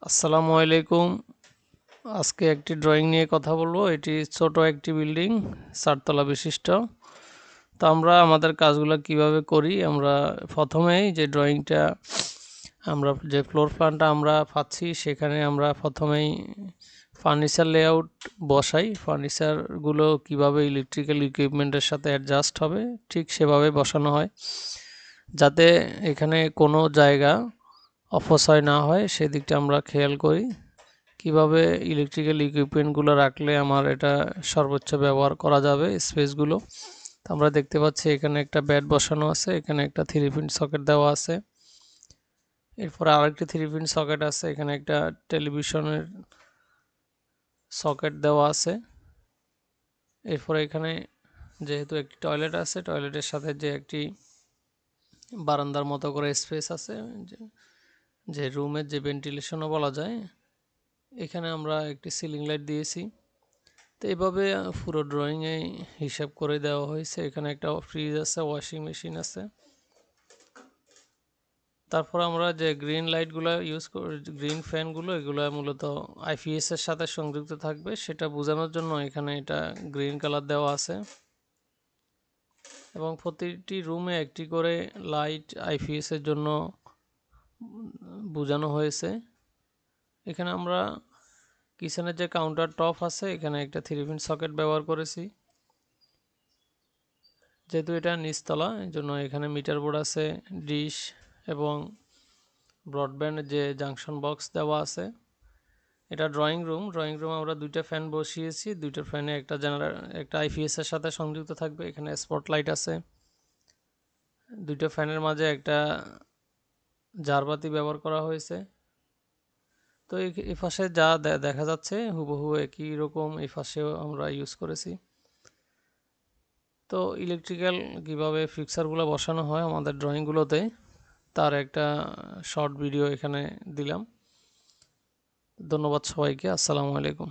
আসসালামু আলাইকুম। আজকে একটি ড্রয়িং নিয়ে কথা বলবো। এটি ছোট একটি বিল্ডিং, 4 তলা বিশিষ্ট। তো আমরা আমাদের কাজগুলো কিভাবে করি, আমরা প্রথমেই যে ড্রয়িংটা আমরা যে ফ্লোর প্ল্যানটা আমরা পাচ্ছি সেখানে আমরা প্রথমেই ফার্নিচার লেআউট বসাই। ফার্নিচারগুলো কিভাবে ইলেকট্রিক্যাল ইকুইপমেন্টের সাথে অ্যাডজাস্ট হবে ঠিক সেভাবে বসানো হয়, যাতে এখানে কোনো জায়গা অপচয় না হয় সেদিকটা আমরা খেয়াল করি। কিভাবে ইলেকট্রিক্যাল ইকুইপমেন্টগুলো রাখলে আমার এটা সর্বোচ্চ ব্যবহার করা যাবে স্পেসগুলো। তো আমরা দেখতে পাচ্ছি এখানে একটা ব্যাট বসানো আছে, এখানে একটা 3 পিন সকেট দেওয়া আছে, এরপরে আরেকটি 3 পিন সকেট আছে, এখানে একটা টেলিভিশনের সকেট দেওয়া আছে। এরপরে এখানে যেহেতু একটি টয়লেট আছে, টয়লেটের সাথে যে একটি বারান্দার মতো করে স্পেস আছে, যে রুমের যে ভেন্টিলেশনও বলা যায়, এখানে আমরা একটি সিলিং লাইট দিয়েছি। তো এইভাবে পুরো ড্রয়িংয়ে হিসাব করে দেওয়া হয়েছে। এখানে একটা ফ্রিজ আছে, ওয়াশিং মেশিন আছে। তারপর আমরা যে গ্রিন লাইটগুলো ইউজ করি, গ্রিন ফ্যানগুলো, এগুলো মূলত আইপিএস এর সাথে সংযুক্ত থাকবে, সেটা বোঝানোর জন্য এখানে এটা গ্রিন কালার দেওয়া আছে। এবং প্রতিটি রুমে একটি করে লাইট আইপিএস এর জন্য বোঝানো হয়েছে। এখানে আমরা কিচেনের যে কাউন্টার টপ আছে, এখানে একটা 3 পিন সকেট ব্যবহার করেছি। যেহেতু এটা নিচতলা, এই জন্য এখানে মিটার বোর্ড আছে, ডিশ এবং ব্রডব্যান্ড যে জাংশন বক্স দেওয়া আছে। এটা ড্রয়িং রুম আমরা 2টা ফ্যান বসিয়েছি, 2টা ফ্যানে একটা আইপিএস এর সাথে সংযুক্ত থাকবে। এখানে স্পটলাইট আছে, 2টা ফ্যানের মাঝে একটা ঝাড়বাতি ব্যবহার করা হয়েছে। তো এই পাশে যা দেখা যাচ্ছে হুবহু একই রকম এই পাশেও আমরা ইউজ করেছি। তো ইলেকট্রিক্যাল কিভাবে ফিক্সারগুলো বসানো হয় আমাদের ড্রয়িংগুলোতে, তার একটা শর্ট ভিডিও এখানে দিলাম। ধন্যবাদ সবাইকে। আসসালামু আলাইকুম।